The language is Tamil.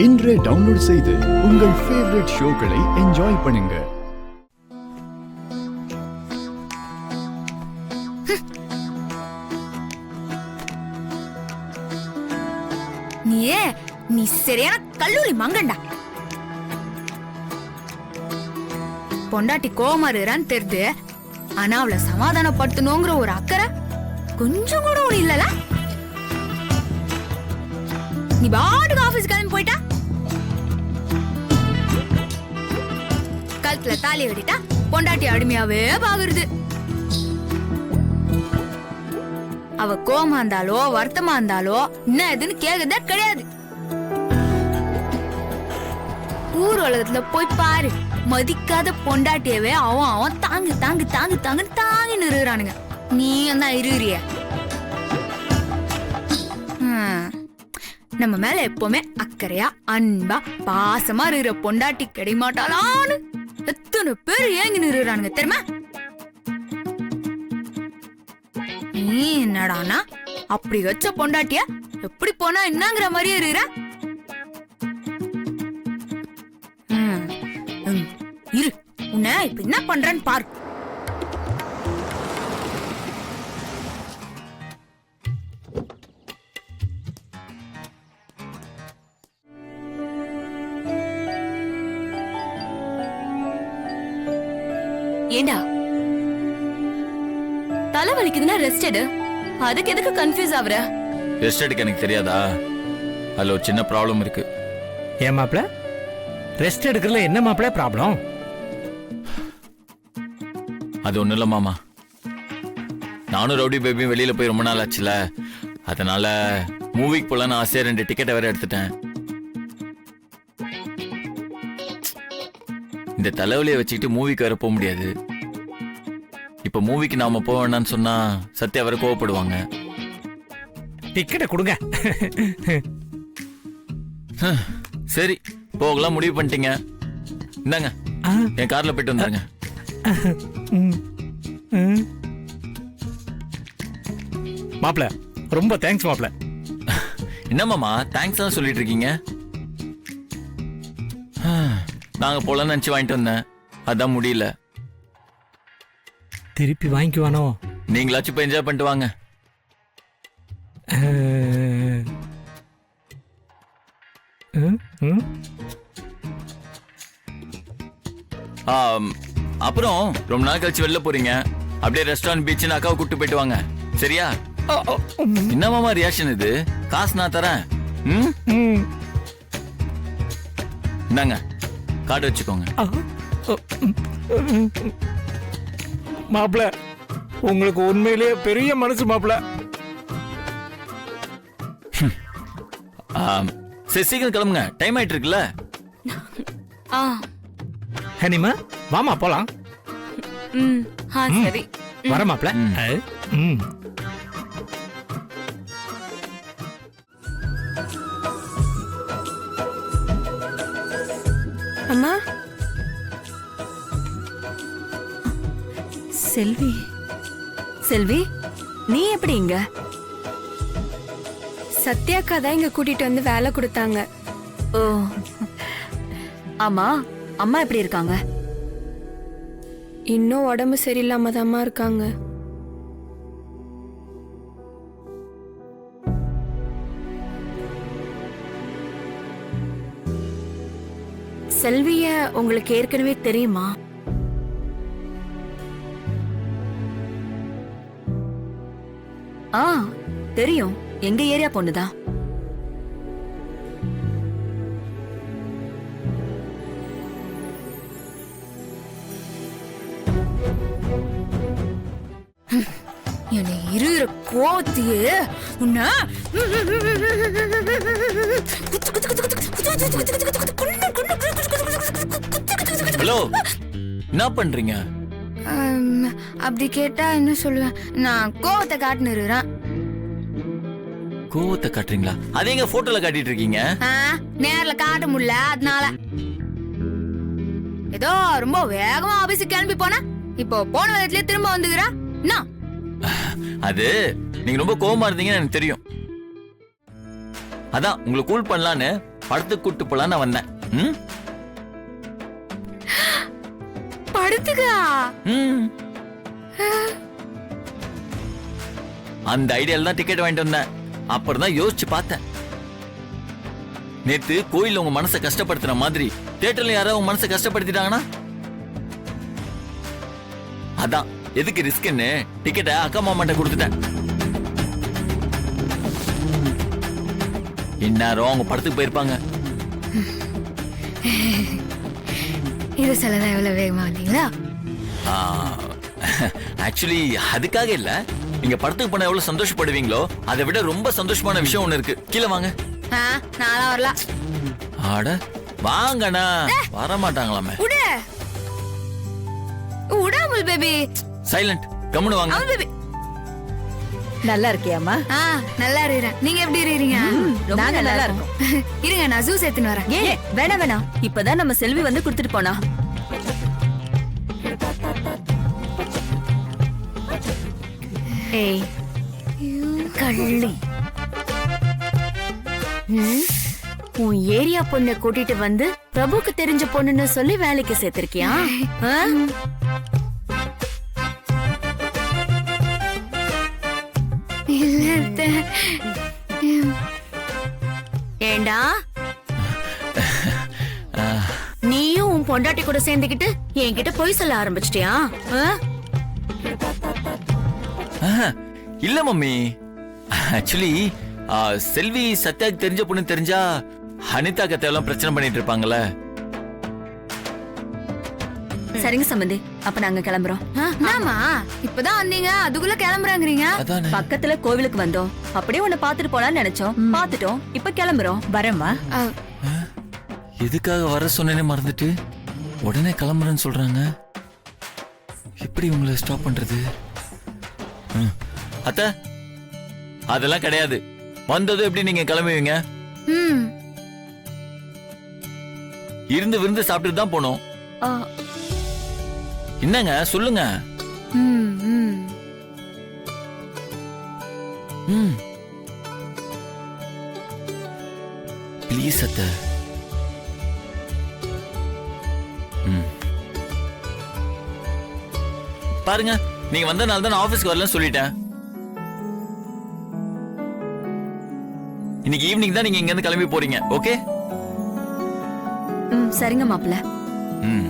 இன்றே டவுன்லோட் செய்து உங்கள் ஃபேவரட் ஷோக்களை என்ஜாய் பண்ணுங்க. நீ சரியான கல்லூரி மங்கண்டா. பொண்டாட்டி கோமாறுறான்னு தெரிது, ஆனா அவளை சமாதானப்படுத்தணுங்கிற ஒரு அக்கறை கொஞ்சம் கூட ஒரு இல்லல. நீ பாட்டுக்கு ஆபீஸ் கிளம்பி போயிட்டா, கழுத்துல தாலி கட்டிட்டா பொண்டாட்டி அடிமையாவே பாக்குறது. அவ கோமா இருந்தாலோ வருத்தமா இருந்தாலோ என்ன எதுன்னு கேக்குறதே கிடையாது. ஊர் உலகத்துல போய் பாரு, மதிக்காத பொண்டாட்டியவே அவன் தாங்கு தாங்கு தாங்கு தாங்குன்னு தாங்கி நிறுறானுங்க. நீ தான் இருறிய. நம்ம மேல எப்பவுமே அக்கறையா அன்பா பாசமா இருக்கிற பொண்டாட்டி கிடைமாட்டாளான்னு எத்தனை பேர் ஏங்கி நிறுறானுங்க தெரியுமா? நீ என்னடானா அப்படி வச்ச பொண்டாட்டிய எப்படி போனா என்னங்கிற மாதிரியே இருக்கிற. இரு, உன்னை இப்ப என்ன பண்றன்னு பாரு. ஏண்டா தலை வலிக்குதுன்னா ரெஸ்ட் எடு, அதுக்கு எதுக்கு கன்ஃபியூஸ் ஆகுற? ரெஸ்ட் எடுக்க எனக்கு தெரியாதா? அதுல ஒரு சின்ன ப்ராப்ளம் இருக்கு. ஏன் மாப்ள, ரெஸ்ட் எடுக்கிறதுல என்ன மாப்ள ப்ராப்ளம்? அது ஒண்ணும் இல்ல மாமா, நானும் ரவுடி பேபியும் வெளியில போய் ரொம்ப நாள் ஆச்சுல, அதனால மூவிக்கு போலான்னு ஆசையா 2 டிக்கெட்டை வேற எடுத்துட்டேன். இந்த தலைவலியை வச்சுக்கிட்டு மூவிக்கு வேற போக முடியாது. இப்ப மூவிக்கு நாம போக வேண்டாம்னு சொன்னா சத்யா வேற கோவப்படுவாங்க. டிக்கெட்டை கொடுங்க. சரி, போகலாம் முடிவு பண்ணிட்டீங்க. இந்தாங்க, என் கார்ல போயிட்டு வந்துருங்க. மாப்ள ரொம்ப தேங்க்ஸ் மாப்ள. என்ன மாமா தேங்க்ஸ் தான் சொல்லிட்டு இருக்கீங்க? நாங்க போலான்னு நினைச்சு வாங்கிட்டு வந்தேன், அதான் முடியல. திருப்பி வாங்கிக்குவானோ? நீங்களாச்சும் போய் என்ஜாய் பண்ணிட்டு வாங்க. அப்புறம் ரொம்ப நாள் கழிச்சு வெளில போறீங்க, அப்படியே ரெஸ்டாரண்ட் பீச் அக்காவை கூப்பிட்டு போயிட்டு வாங்க, சரியா? என்ன மாமா ரியாக்ஷன் இது? காசு நான் தரேன். இந்தாங்க கார்டு வச்சுக்கோங்க. மாப்ள உங்களுக்கு உண்மையிலேயே பெரிய மனசு மாப்ள. சரி சீக்கிரம் கிளம்புங்க, டைம் ஆயிட்டு இருக்குல்ல. ஹனிமா வாமா போலாம். சரி வர மாப்ள. அம்மா, செல்வி செல்வி நீ எப்படி இங்க? சத்யாக்கா தான் இங்க கூட்டிட்டு வந்து வேலை கொடுத்தாங்க. ஓ, ஆமா, அம்மா எப்படி இருக்காங்க? இன்னும் உடம்பு சரியில்லாம தாம்மா இருக்காங்க. செல்விய உங்களுக்கு ஏற்கனவே தெரியுமா? தெரியும், எங்க ஏரியா பொண்ணுதான். என்னை இருக்கிற கோவத்தையே உன்ன ஹலோ, என்ன பண்றீங்க? அப்படி கேட்டா என்ன சொல்லுவேன்? நான் கோவத்தை காட்டுனுறேன். கோவத்தை காட்டுறீங்களா? அது எங்க போட்டோல காட்டிட்டு இருக்கீங்க? நேர்ல காட்ட முடியல, அதனால. ஏதோ ரொம்ப வேகமா ஆபீஸுக்கு கிளம்பி போனா, இப்போ போன விதத்திலே திரும்ப வந்துக்கிறா. அது நீங்க ரொம்ப கோவமா இருந்தீங்கன்னு எனக்கு தெரியும். அதான் உங்களை கூல் பண்ணலான்னு படத்துக்கு கூட்டு போலான்னு நான் வந்தேன். ம்? படுத்துக்கா? ம். அந்த ஐடியால தான் டிக்கெட் வாங்கிட்டு வந்தேன். அப்புறம் தான் யோசிச்சு பார்த்தேன். நேத்து கோயில்ல உங்க மனசை கஷ்டப்படுத்துற மாதிரி தியேட்டர்ல யாராவது உங்க மனசை கஷ்டப்படுத்திட்டாங்கன்னா அதான் எதுக்கு ரிஸ்க்னு டிக்கெட்டை அக்கா மாமாட்ட கொடுத்துட்டேன். இந்நேரம் அவங்க படத்துக்கு போயிருப்பாங்க. இது சொல்லதான் எவ்வளவு வேகமா வந்தீங்களா? ஆக்சுவலி அதுக்காக இல்ல, நீங்க படத்துக்கு போனா எவ்வளவு சந்தோஷப்படுவீங்களோ அதை விட ரொம்ப சந்தோஷமான விஷயம் ஒண்ணு இருக்கு. கீழே வாங்க. நான்லாம் வரலாம். ஆட வாங்கண்ணா. வர மாட்டாங்களாமே. உடு உடாமல் பேபி. சைலண்ட். கம்முனு வாங்க. அமுல் பேபி. நல்லா இருக்கியாமா? நல்லா இருக்கிறேன். நீங்க எப்படி இருக்கீங்க? நாங்க நல்லா இருக்கோம். இருங்க, நான் ஜூஸ் எடுத்துன்னு வரேன். ஏன் வேணாம் வேணாம், இப்பதான் நம்ம செல்வி வந்து கொடுத்துட்டு போனா. ஏய் கள்ளி, உன் ஏரியா பொண்ணை கூட்டிட்டு வந்து பிரபுக்கு தெரிஞ்ச பொண்ணுன்னு சொல்லி வேலைக்கு சேர்த்திருக்கியா? இல்ல அத்தை. ஏண்டா நீயும் உன் பொண்டாட்டி கூட சேர்ந்துக்கிட்டு என்கிட்ட பொய் சொல்ல ஆரம்பிச்சிட்டியா? இல்ல மம்மி, ஆக்சுவலி செல்வி சத்யாக்கு தெரிஞ்ச பொண்ணு தெரிஞ்சா அனிதா கத்தையெல்லாம் பிரச்சனை பண்ணிட்டு இருப்பாங்கல்ல. சரிங்க சம்பந்தி, அப்ப நாங்க கிளம்புறோம். ஆமா, இப்பதான் வந்தீங்க, அதுக்குள்ள கிளம்புறாங்கறீங்க. அதானே. பக்கத்துல கோவிலுக்கு வந்தோம், அப்படியே உன்னை பாத்துட்டு போலான்னு நினைச்சோம். பாத்துட்டோம், இப்ப கிளம்புறோம். வரேம்மா. எதுக்காக வர சொன்னேனே மறந்துட்டு உடனே கிளம்புறேன்னு சொல்றாங்க. எப்படி உங்களை ஸ்டாப் பண்றது? அத்த, அதெல்லாம் கிடையாது. வந்தது எப்படி நீங்க கிளம்புவீங்க? இருந்து விருந்து சாப்பிட்டு தான் போனோம். என்னங்க சொல்லுங்க. ப்ளீஸ் அத்த. பாருங்க, நீங்க வந்தனால தான் நான் ஆபீஸ்க்கு வரலன்னு சொல்லிட்டேன். இன்னைக்கு ஈவினிங் தான் நீங்க இங்க இருந்து கிளம்பி போறீங்க. ஓகே? சரிங்க மாப்பிள்ள. ம்